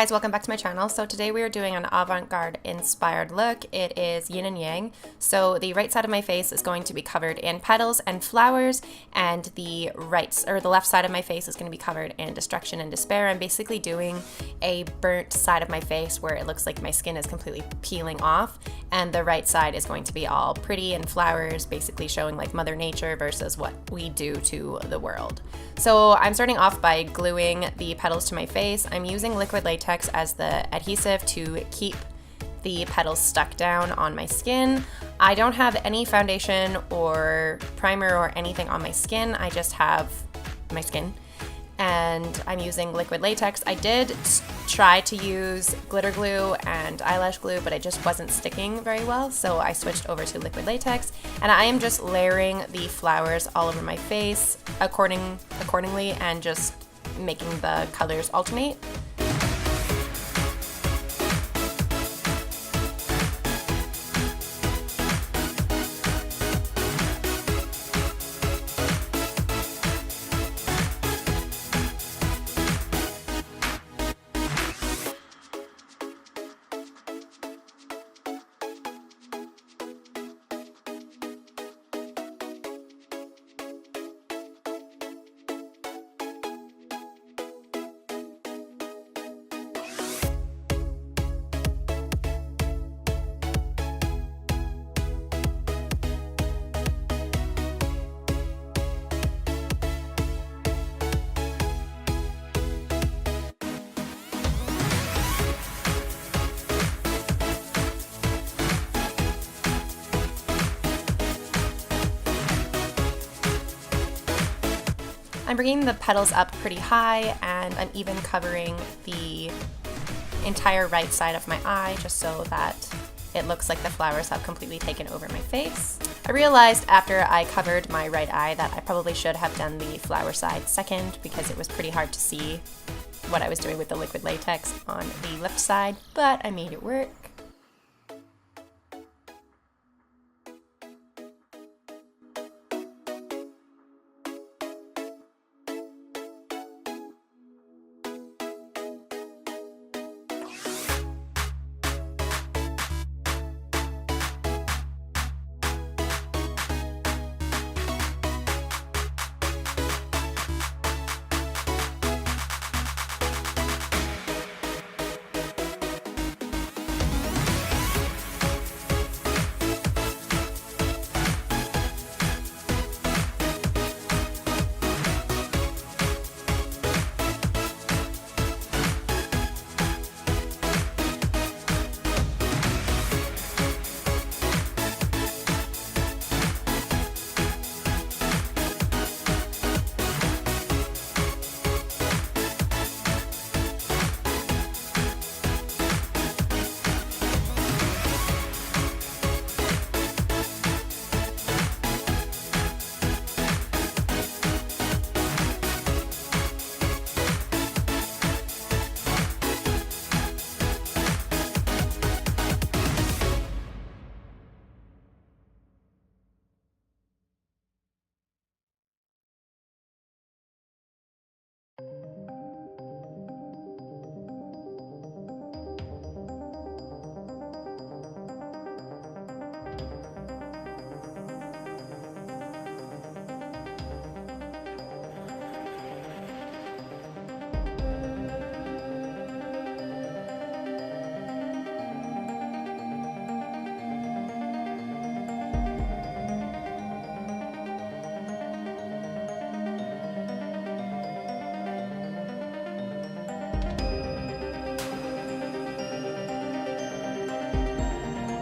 guys, welcome back to my channel. So today we are doing an avant-garde inspired look. It is yin and yang. So the right side of my face is going to be covered in petals and flowers, and the left side of my face is going to be covered in destruction and despair. I'm basically doing a burnt side of my face where it looks like my skin is completely peeling off, and the right side is going to be all pretty and flowers, basically showing like Mother Nature versus what we do to the world. So I'm starting off by gluing the petals to my face. I'm using liquid latex as the adhesive to keep the petals stuck down on my skin. I don't have any foundation or primer or anything on my skin. I just have my skin, and I'm using liquid latex. I did try to use glitter glue and eyelash glue, but it just wasn't sticking very well, so I switched over to liquid latex, and I am just layering the flowers all over my face accordingly and just making the colors alternate. I'm bringing the petals up pretty high, and I'm even covering the entire right side of my eye just so that it looks like the flowers have completely taken over my face. I realized after I covered my right eye that I probably should have done the flower side second, because it was pretty hard to see what I was doing with the liquid latex on the left side, but I made it work.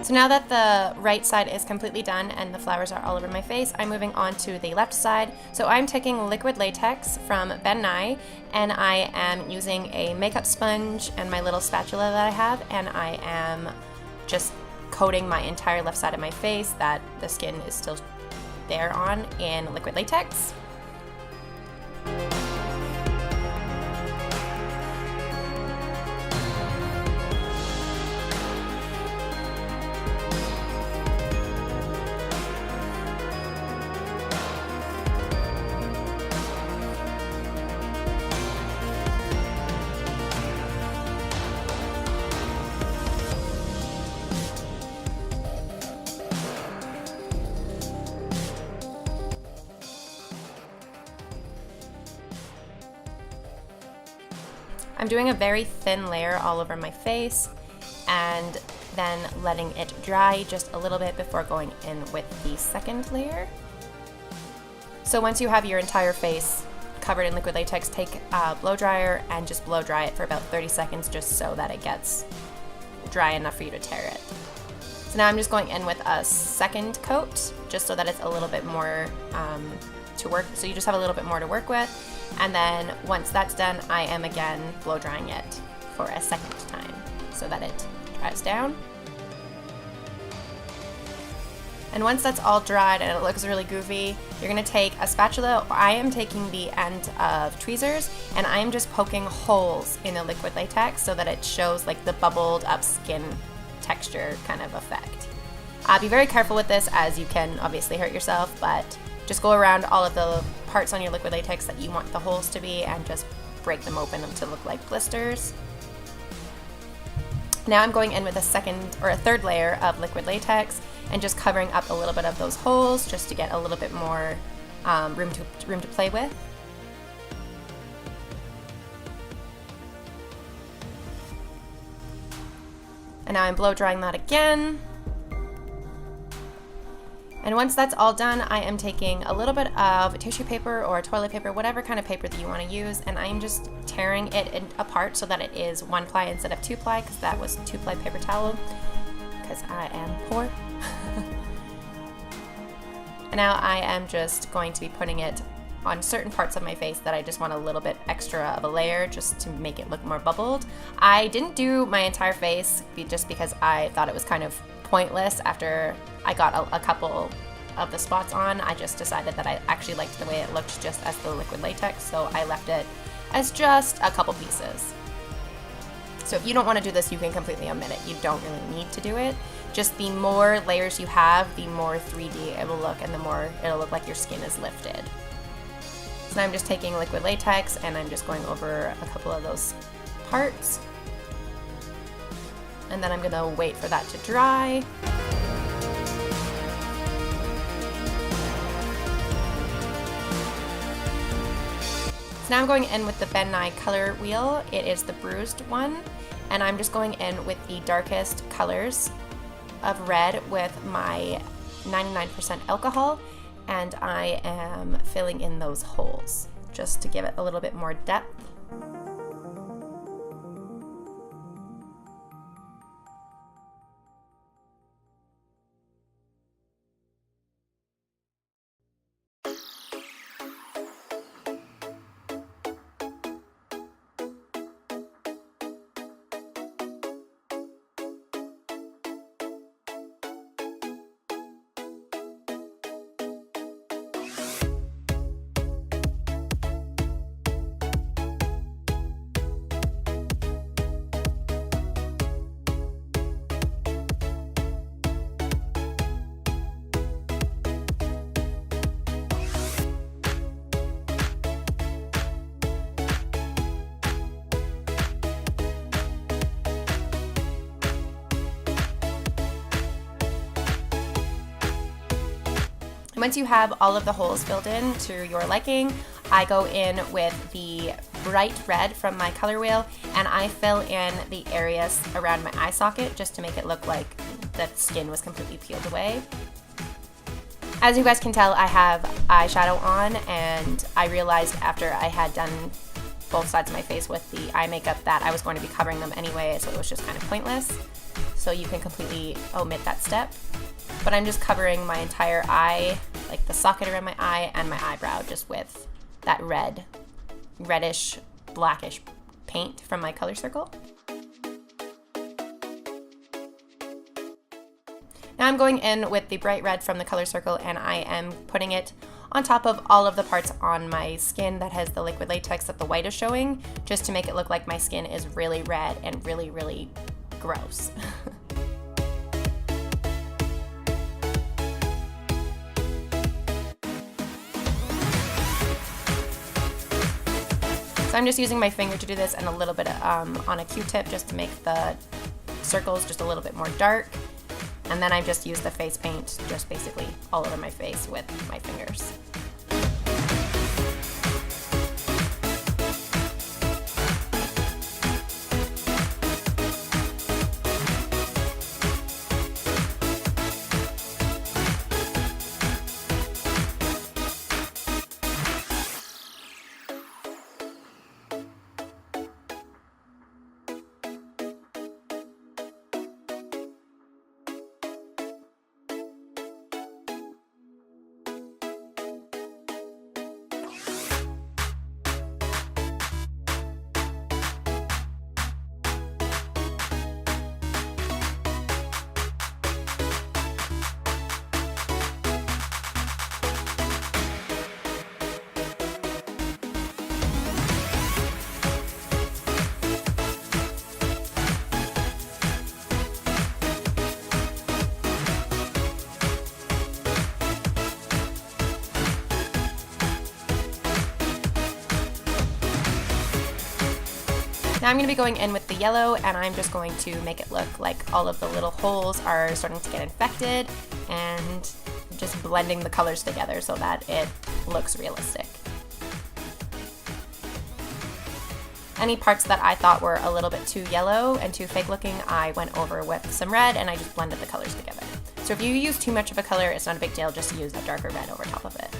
So now that the right side is completely done and the flowers are all over my face, I'm moving on to the left side. So I'm taking liquid latex from BenNye, and I am using a makeup sponge and my little spatula that I have, and I am just coating my entire left side of my face that the skin is still there on in liquid latex. I'm doing a very thin layer all over my face and then letting it dry just a little bit before going in with the second layer. So once you have your entire face covered in liquid latex, take a blow dryer and just blow dry it for about 30 seconds just so that it gets dry enough for you to tear it. So now I'm just going in with a second coat just so that it's a little bit more to work, so you just have a little bit more to work with. And then once that's done, I am again blow drying it for a second time so that it dries down. And once that's all dried and it looks really goofy, you're gonna take a spatula. I am taking the end of tweezers and I am just poking holes in the liquid latex so that it shows like the bubbled up skin texture kind of effect. Be very careful with this as you can obviously hurt yourself, but just go around all of the parts on your liquid latex that you want the holes to be and just break them open to look like blisters. Now I'm going in with a second or a third layer of liquid latex and just covering up a little bit of those holes just to get a little bit more room to play with. And now I'm blow drying that again. And once that's all done, I am taking a little bit of tissue paper or toilet paper, whatever kind of paper that you want to use, and I'm just tearing it apart so that it is 1-ply instead of 2-ply, because that was 2-ply paper towel, because I am poor. And now I am just going to be putting it on certain parts of my face that I just want a little bit extra of a layer just to make it look more bubbled. I didn't do my entire face just because I thought it was kind of pointless. After I got a couple of the spots on, I just decided that I actually liked the way it looked just as the liquid latex, so I left it as just a couple pieces. So if you don't want to do this, you can completely omit it. You don't really need to do it. Just the more layers you have, the more 3D it will look and the more it'll look like your skin is lifted. So now I'm just taking liquid latex and I'm just going over a couple of those parts. And then I'm gonna wait for that to dry. So now I'm going in with the BenNye color wheel. It is the bruised one. And I'm just going in with the darkest colors of red with my 99% alcohol. And I am filling in those holes just to give it a little bit more depth. Once you have all of the holes filled in to your liking, I go in with the bright red from my color wheel and I fill in the areas around my eye socket just to make it look like the skin was completely peeled away. As you guys can tell, I have eyeshadow on, and I realized after I had done both sides of my face with the eye makeup that I was going to be covering them anyway, so it was just kind of pointless. So you can completely omit that step. But I'm just covering my entire eye, like the socket around my eye and my eyebrow, just with that reddish, blackish paint from my color circle. Now I'm going in with the bright red from the color circle and I am putting it on top of all of the parts on my skin that has the liquid latex that the white is showing, just to make it look like my skin is really red and really, really gross. So I'm just using my finger to do this and a little bit on a Q-tip just to make the circles just a little bit more dark. And then I just use the face paint just basically all over my face with my fingers. Now I'm going to be going in with the yellow, and I'm just going to make it look like all of the little holes are starting to get infected, and just blending the colors together so that it looks realistic. Any parts that I thought were a little bit too yellow and too fake looking, I went over with some red and I just blended the colors together. So if you use too much of a color, it's not a big deal, just use a darker red over top of it.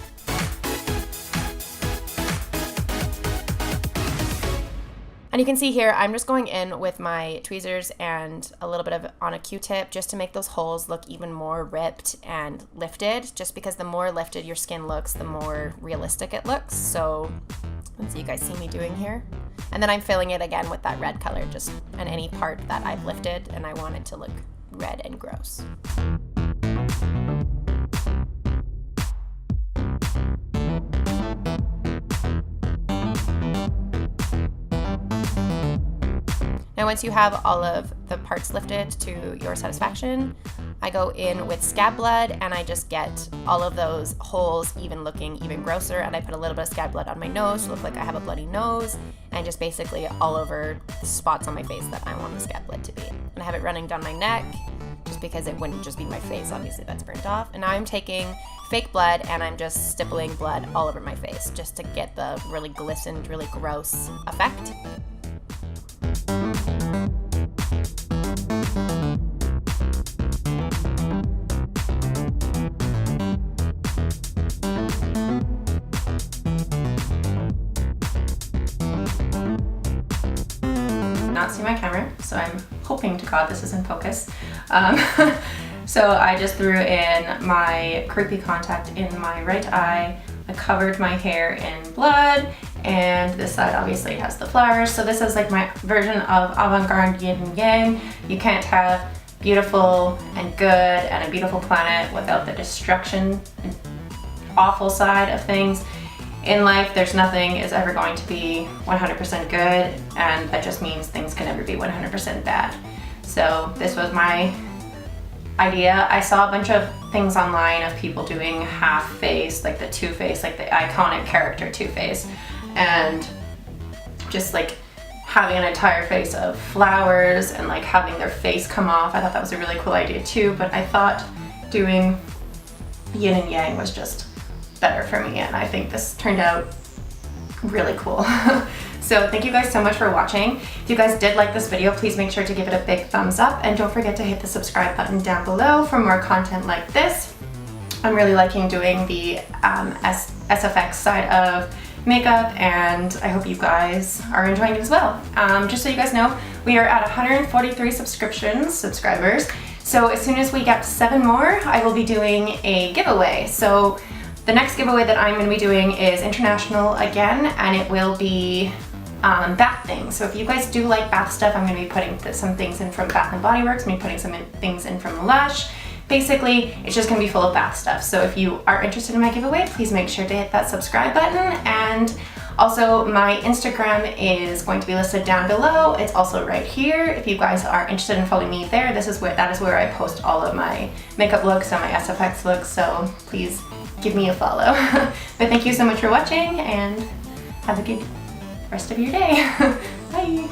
And you can see here, I'm just going in with my tweezers and a little bit of on a Q-tip just to make those holes look even more ripped and lifted, just because the more lifted your skin looks, the more realistic it looks. So let's see, you guys see me doing here. And then I'm filling it again with that red color, just on any part that I've lifted and I want it to look red and gross. Now once you have all of the parts lifted to your satisfaction, I go in with Scab blood and I just get all of those holes even looking even grosser, and I put a little bit of Scab blood on my nose to look like I have a bloody nose, and just basically all over the spots on my face that I want the Scab blood to be. And I have it running down my neck just because it wouldn't just be my face, obviously that's burnt off. And now I'm taking fake blood and I'm just stippling blood all over my face just to get the really glistened, really gross effect. Not see my camera, so I'm hoping to God this is in focus. So I just threw in my creepy contact in my right eye. I covered my hair in blood, and this side obviously has the flowers. So this is like my version of avant-garde yin and yang. You can't have beautiful and good and a beautiful planet without the destruction and awful side of things. In life, there's nothing is ever going to be 100% good, and that just means things can never be 100% bad. So this was my idea. I saw a bunch of things online of people doing half face, like the Two-Face, like the iconic character Two-Face, and just like having an entire face of flowers and like having their face come off. I thought that was a really cool idea too, but I thought doing yin and yang was just better for me, and I think this turned out really cool. So thank you guys so much for watching. If you guys did like this video, please make sure to give it a big thumbs up, and don't forget to hit the subscribe button down below for more content like this. I'm really liking doing the SFX side of makeup, and I hope you guys are enjoying it as well. Just so you guys know, we are at 143 subscribers. So as soon as we get 7 more, I will be doing a giveaway. So the next giveaway that I'm going to be doing is international again, and it will be bath things. So if you guys do like bath stuff, I'm going to be putting some things in from Bath & Body Works, I'm putting some things in from Lush. Basically, it's just going to be full of bath stuff. So if you are interested in my giveaway, please make sure to hit that subscribe button. And also, my Instagram is going to be listed down below. It's also right here. If you guys are interested in following me there, that is where I post all of my makeup looks and my SFX looks. So please give me a follow. But thank you so much for watching, and have a good rest of your day. Bye.